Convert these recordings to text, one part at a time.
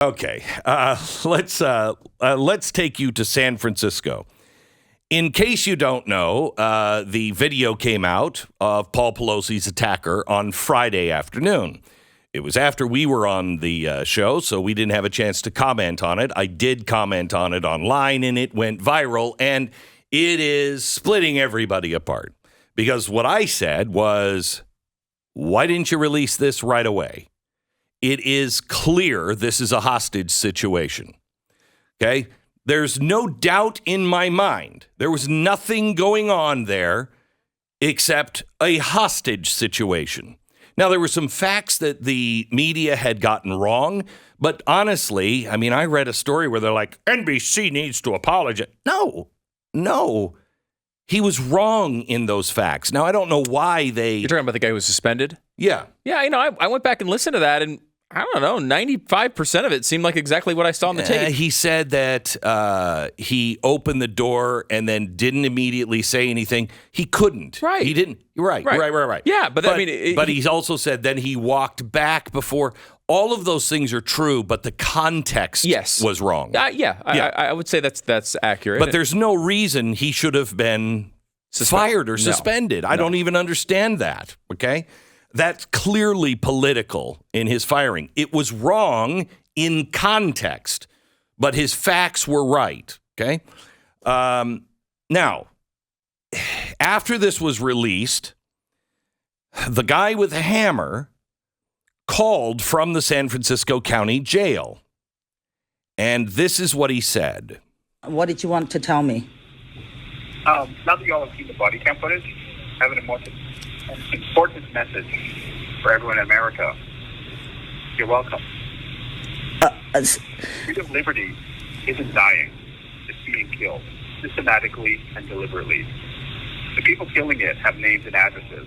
Okay, let's take you to San Francisco. In case you don't know, the video came out of Paul Pelosi's attacker on Friday afternoon. It was after we were on the show, so we didn't have a chance to comment on it. I did comment on it online, and it went viral, and it is splitting everybody apart. Because what I said was, why didn't you release this right away? It is clear this is a hostage situation. Okay? There's no doubt in my mind. There was nothing going on there except a hostage situation. Now, there were some facts that the media had gotten wrong, but honestly, I mean, I read a story where they're like, NBC needs to apologize. No. He was wrong in those facts. Now, I don't know why they... You're talking about the guy who was suspended? Yeah. Yeah, I went back and listened to that, and I don't know, 95% of it seemed like exactly what I saw on the tape. He said that he opened the door and then didn't immediately say anything. He couldn't. Right. He didn't. Right. Yeah, but he also said then he walked back before. All of those things are true, but the context was wrong. I would say that's accurate. But there's no reason he should have been fired or suspended. I don't even understand that, okay? That's clearly political in his firing. It was wrong in context, but his facts were right, okay? Now, after this was released, the guy with the hammer called from the San Francisco County Jail, and this is what he said. What did you want to tell me? Now that you all have seen the body cam footage, I have an important message for everyone in America. You're welcome. Freedom of liberty isn't dying. It's being killed, systematically and deliberately. The people killing it have names and addresses.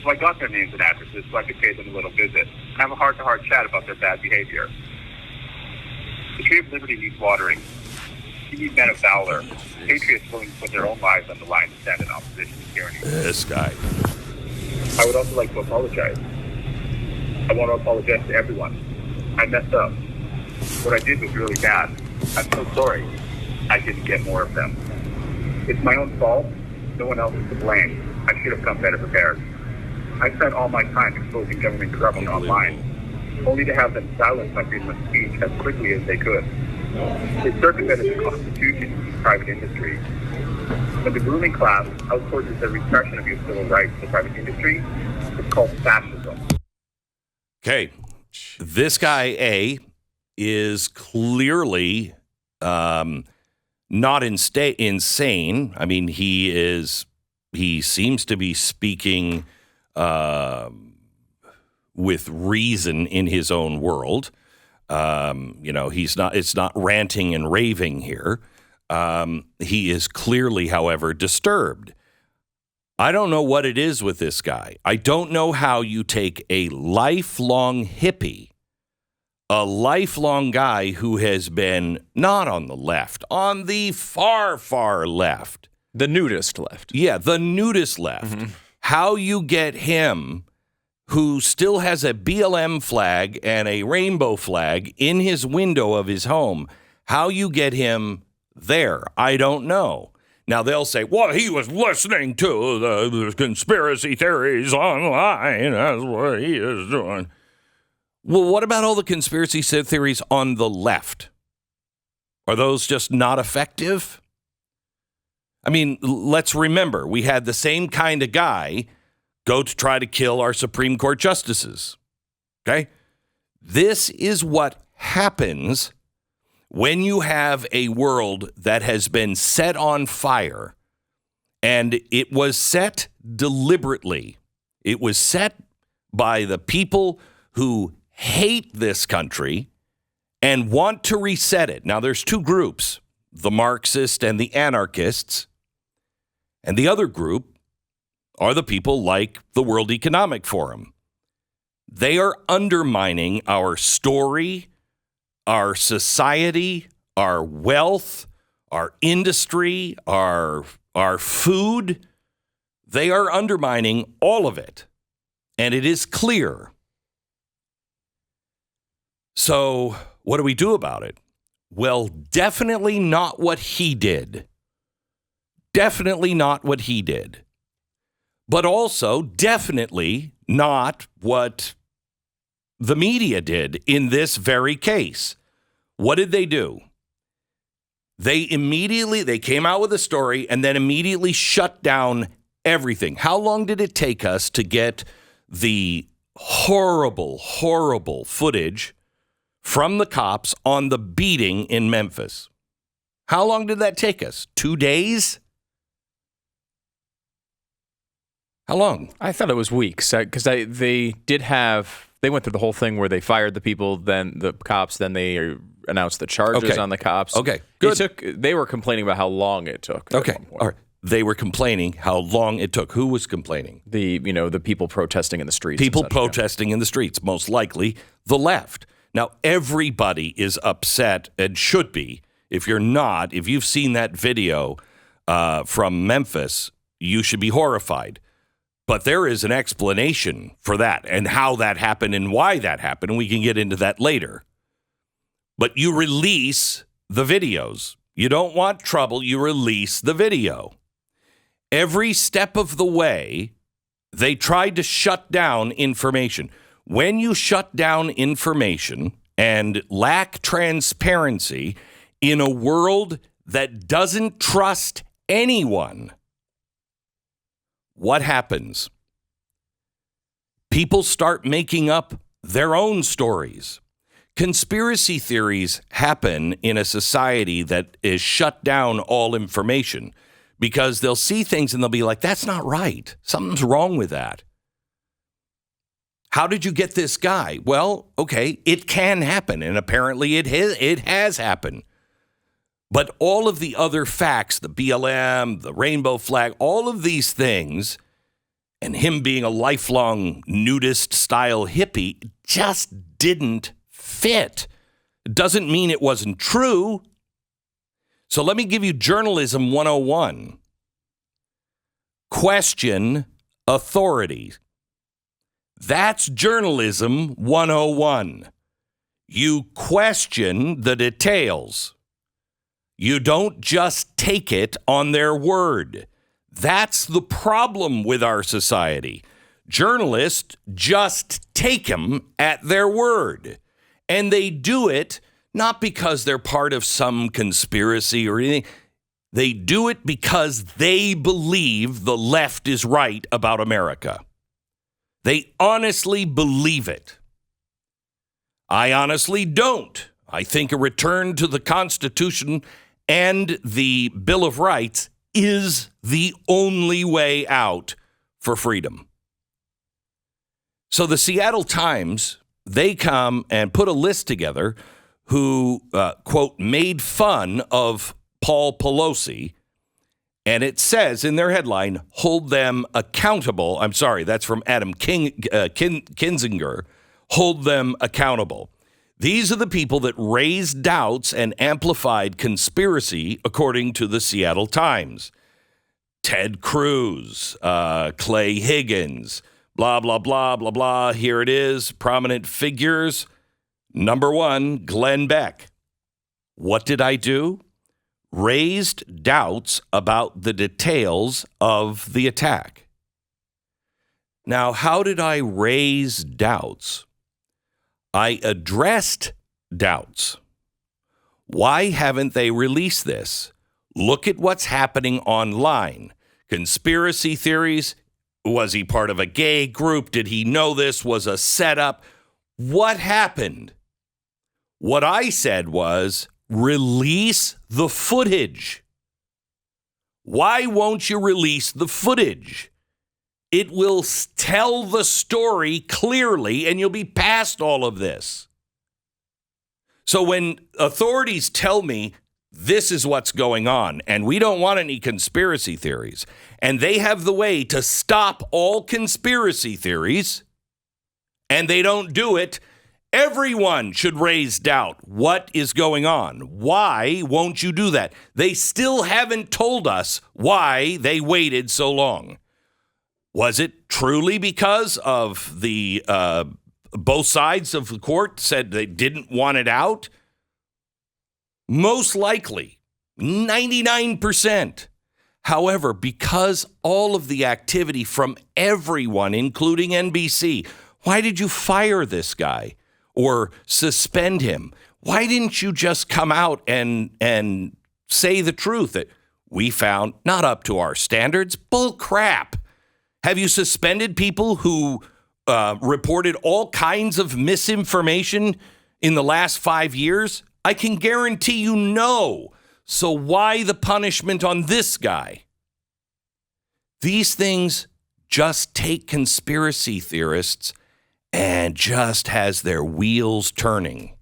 So I got their names and addresses so I could pay them a little visit and have a heart-to-heart chat about their bad behavior. The tree of liberty needs watering. You need men of valor, patriots willing to put their own lives on the line to stand in opposition to tyranny. This guy. I would also like to apologize. I want to apologize to everyone. I messed up. What I did was really bad. I'm so sorry I didn't get more of them. It's my own fault. No one else is to blame. I should have come better prepared. I spent all my time exposing government corruption online, only to have them silence my freedom of speech as quickly as they could. They circumvented the Constitution and private industry. When the ruling class outsources the repression of your civil rights to private industry, it's called fascism. Okay, this guy, A, is clearly not insane. I mean, he seems to be speaking with reason in his own world. It's not ranting and raving here. He is clearly, however, disturbed. I don't know what it is with this guy. I don't know how you take a lifelong hippie, a lifelong guy who has been not on the left, on the far, far left. The nudist left. Yeah, the nudist left. Mm-hmm. How you get him, who still has a BLM flag and a rainbow flag in his window of his home, how you get him there, I don't know. Now, they'll say, well, he was listening to the conspiracy theories online. That's what he is doing. Well, what about all the conspiracy theories on the left? Are those just not effective? I mean, let's remember, we had the same kind of guy go to try to kill our Supreme Court justices. Okay? This is what happens when you have a world that has been set on fire, and it was set deliberately. It was set by the people who hate this country and want to reset it. Now, there's two groups, the Marxists and the anarchists, and the other group are the people like the World Economic Forum. They are undermining our story, our society, our wealth, our industry, our food. They are undermining all of it. And it is clear. So What do we do about it? Well, definitely not what he did. Definitely not what he did. But also definitely not what the media did in this very case. What did they do? They came out with a story and then immediately shut down everything. How long did it take us to get the horrible, horrible footage from the cops on the beating in Memphis? How long did that take us? 2 days? How long? I thought it was weeks because they went through the whole thing where they fired the people, then the cops, then they announced the charges on the cops. Okay, good. They were complaining about how long it took. Okay, all right. They were complaining how long it took. Who was complaining? The people protesting in the streets. People protesting in the streets, most likely the left. Now, everybody is upset and should be. If you've seen that video from Memphis, you should be horrified. But there is an explanation for that and how that happened and why that happened. And we can get into that later. But you release the videos. You don't want trouble. You release the video. Every step of the way, they tried to shut down information. When you shut down information and lack transparency in a world that doesn't trust anyone, what happens? People start making up their own stories. Conspiracy theories happen in a society that is shut down all information because they'll see things and they'll be like, that's not right. Something's wrong with that. How did you get this guy? Well, okay, it can happen, and apparently it has happened. But all of the other facts, the BLM, the rainbow flag, all of these things, and him being a lifelong nudist-style hippie, just didn't fit. It doesn't mean it wasn't true. So let me give you Journalism 101. Question authority. That's Journalism 101. You question the details. You don't just take it on their word. That's the problem with our society. Journalists just take them at their word. And they do it not because they're part of some conspiracy or anything. They do it because they believe the left is right about America. They honestly believe it. I honestly don't. I think a return to the Constitution and the Bill of Rights is the only way out for freedom. So the Seattle Times, they come and put a list together who, quote, made fun of Paul Pelosi. And it says in their headline, hold them accountable. I'm sorry, that's from Adam Kinzinger. Hold them accountable. These are the people that raised doubts and amplified conspiracy, according to the Seattle Times. Ted Cruz, Clay Higgins, blah, blah, blah, blah, blah. Here it is. Prominent figures. Number 1, Glenn Beck. What did I do? Raised doubts about the details of the attack. Now, how did I raise doubts? I addressed doubts. Why haven't they released this? Look at what's happening online. Conspiracy theories. Was he part of a gay group? Did he know this was a setup? What happened? What I said was, release the footage. Why won't you release the footage? It will tell the story clearly, and you'll be past all of this. So when authorities tell me this is what's going on, and we don't want any conspiracy theories, and they have the way to stop all conspiracy theories, and they don't do it, everyone should raise doubt. What is going on? Why won't you do that? They still haven't told us why they waited so long. Was it truly because of the both sides of the court said they didn't want it out? Most likely, 99%. However, because all of the activity from everyone, including NBC, why did you fire this guy or suspend him? Why didn't you just come out and say the truth that we found not up to our standards? Bull crap. Have you suspended people who reported all kinds of misinformation in the last 5 years? I can guarantee you no. So why the punishment on this guy? These things just take conspiracy theorists and just has their wheels turning.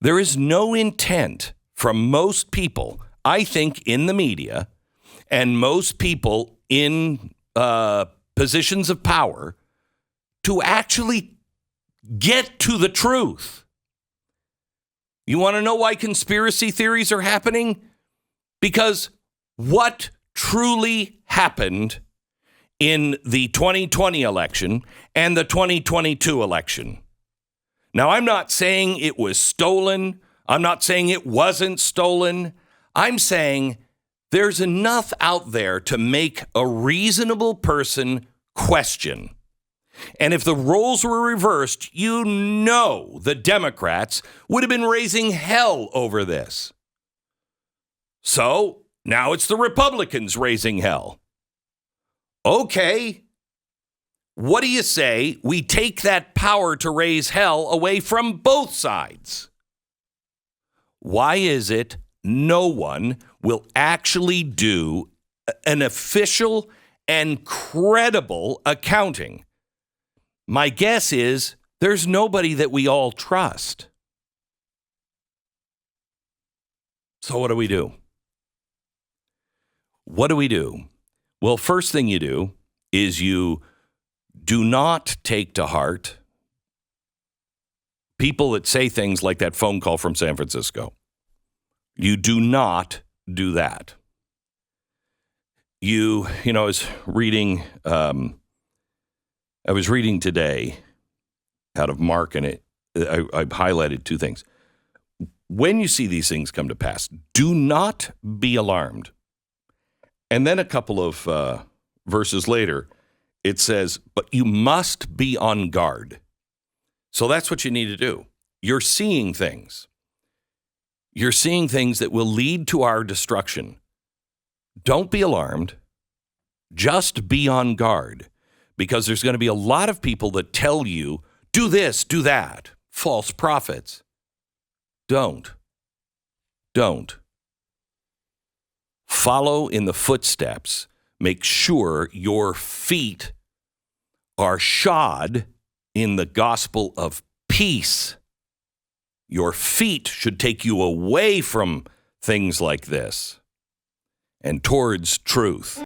There is no intent from most people, I think, in the media and most people in positions of power to actually get to the truth. You want to know why conspiracy theories are happening? Because what truly happened in the 2020 election and the 2022 election? Now, I'm not saying it was stolen. I'm not saying it wasn't stolen. I'm saying there's enough out there to make a reasonable person question. And if the roles were reversed, you know the Democrats would have been raising hell over this. So now it's the Republicans raising hell. Okay. What do you say we take that power to raise hell away from both sides? Why is it no one will actually do an official and credible accounting? My guess is there's nobody that we all trust. So what do we do? What do we do? Well, first thing you do is you do not take to heart people that say things like that phone call from San Francisco. You do not do that. I was reading today out of Mark, and I've highlighted two things. When you see these things come to pass, do not be alarmed. And then a couple of verses later, it says, but you must be on guard. So that's what you need to do. You're seeing things. You're seeing things that will lead to our destruction. Don't be alarmed. Just be on guard. Because there's going to be a lot of people that tell you, do this, do that. False prophets. Don't. Follow in the footsteps. Make sure your feet are shod in the gospel of peace. Your feet should take you away from things like this and towards truth.